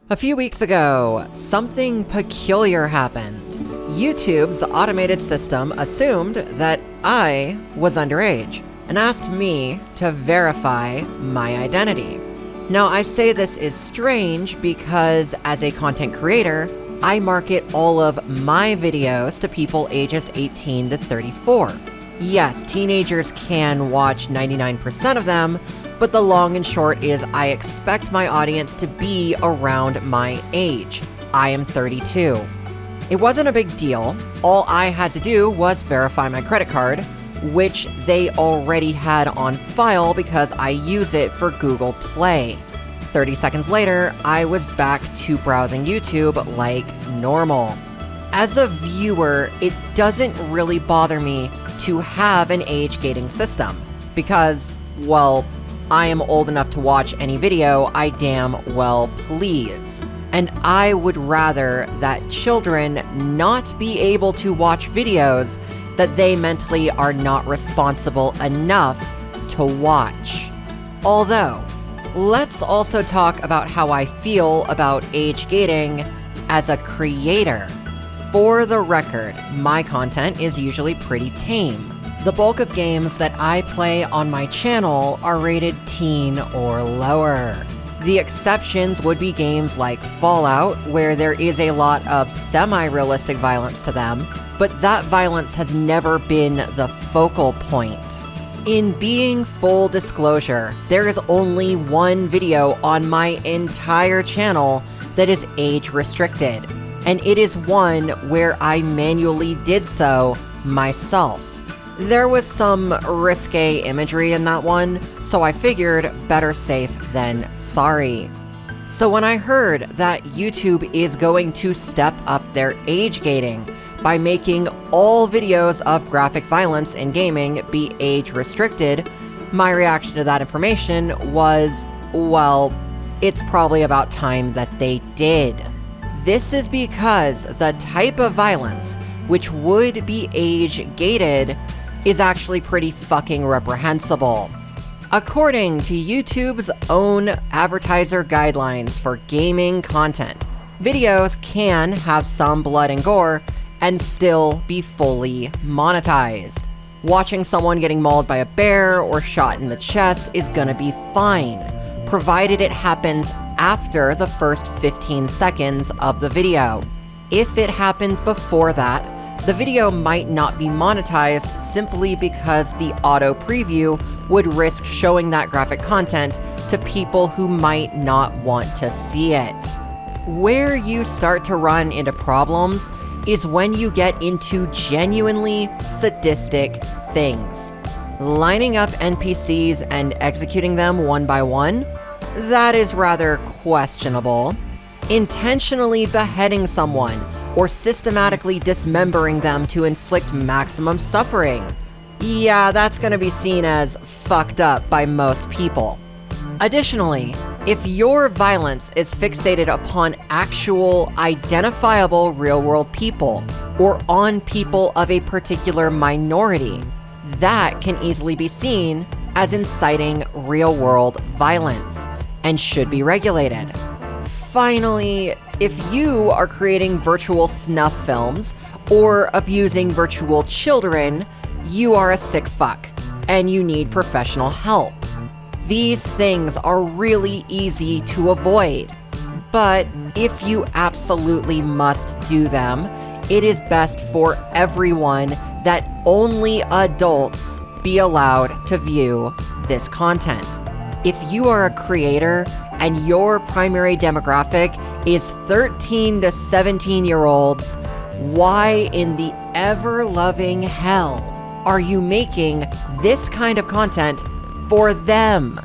A few weeks ago, something peculiar happened. YouTube's automated system assumed that I was underage and asked me to verify my identity. Now, I say this is strange because as a content creator, I market all of my videos to people ages 18 to 34. Yes, teenagers can watch 99% of them, but the long and short is I expect my audience to be around my age. I am 32. It wasn't a big deal. All I had to do was verify my credit card, which they already had on file because I use it for Google Play. 30 seconds later, I was back to browsing YouTube like normal. As a viewer, it doesn't really bother me to have an age gating system because, well, I am old enough to watch any video I damn well please. And I would rather that children not be able to watch videos that they mentally are not responsible enough to watch. Although, let's also talk about how I feel about age gating as a creator. For the record, my content is usually pretty tame. The bulk of games that I play on my channel are rated teen or lower. The exceptions would be games like Fallout, where there is a lot of semi-realistic violence to them, but that violence has never been the focal point. In being full disclosure, there is only one video on my entire channel that is age restricted, and it is one where I manually did so myself. There was some risque imagery in that one, so I figured better safe than sorry. So when I heard that YouTube is going to step up their age gating by making all videos of graphic violence in gaming be age restricted, my reaction to that information was, well, it's probably about time that they did. This is because the type of violence which would be age gated is actually pretty fucking reprehensible. According to YouTube's own advertiser guidelines for gaming content, videos can have some blood and gore and still be fully monetized. Watching someone getting mauled by a bear or shot in the chest is gonna be fine, provided it happens after the first 15 seconds of the video. If it happens before that, the video might not be monetized simply because the auto preview would risk showing that graphic content to people who might not want to see it. Where you start to run into problems is when you get into genuinely sadistic things. Lining up NPCs and executing them one by one? That is rather questionable. Intentionally beheading someone or systematically dismembering them to inflict maximum suffering. Yeah, that's gonna be seen as fucked up by most people. Additionally, if your violence is fixated upon actual, identifiable real-world people, or on people of a particular minority, that can easily be seen as inciting real-world violence, and should be regulated. Finally, if you are creating virtual snuff films or abusing virtual children, you are a sick fuck, and you need professional help. These things are really easy to avoid, but if you absolutely must do them, it is best for everyone that only adults be allowed to view this content. If you are a creator and your primary demographic is 13 to 17-year-olds, why in the ever-loving hell are you making this kind of content for them?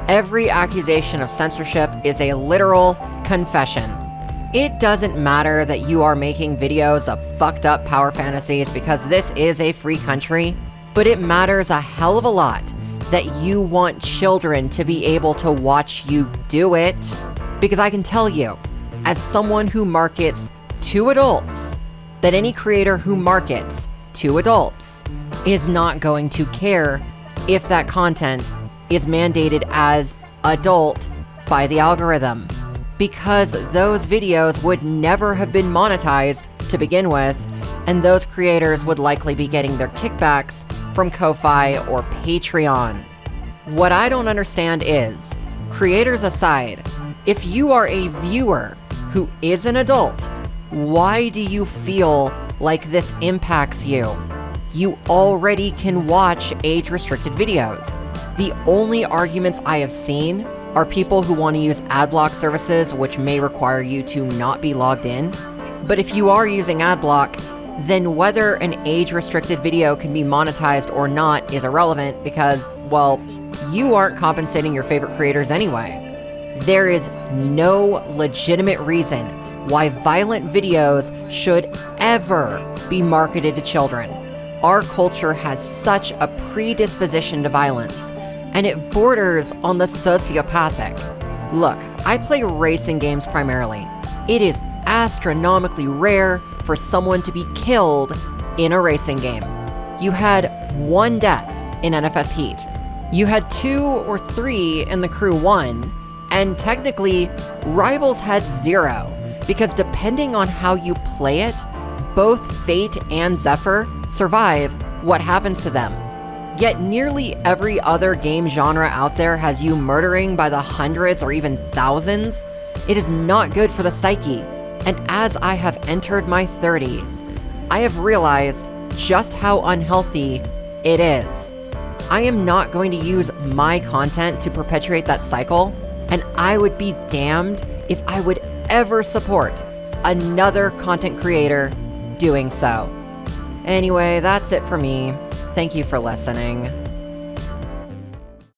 Every accusation of censorship is a literal confession. It doesn't matter that you are making videos of fucked up power fantasies because this is a free country, but it matters a hell of a lot that you want children to be able to watch you do it. Because I can tell you, as someone who markets to adults, that any creator who markets to adults is not going to care if that content is mandated as adult by the algorithm. because those videos would never have been monetized to begin with, and those creators would likely be getting their kickbacks from Ko-Fi or Patreon. What I don't understand is, creators aside, if you are a viewer who is an adult, why do you feel like this impacts you? You already can watch age-restricted videos. The only arguments I have seen are people who want to use adblock services, which may require you to not be logged in. But if you are using adblock, then whether an age-restricted video can be monetized or not is irrelevant because, well, you aren't compensating your favorite creators anyway. There is no legitimate reason why violent videos should ever be marketed to children. Our culture has such a predisposition to violence, and it borders on the sociopathic. Look, I play racing games primarily. It is astronomically rare for someone to be killed in a racing game. You had 1 death in NFS Heat. You had 2 or 3 in the Crew 1, and technically, Rivals had 0, because depending on how you play it, both Fate and Zephyr survive what happens to them. Yet nearly every other game genre out there has you murdering by the hundreds or even thousands. It is not good for the psyche, and as I have entered my 30s, I have realized just how unhealthy it is. I am not going to use my content to perpetuate that cycle, and I would be damned if I would ever support another content creator doing so. Anyway, that's it for me. Thank you for listening.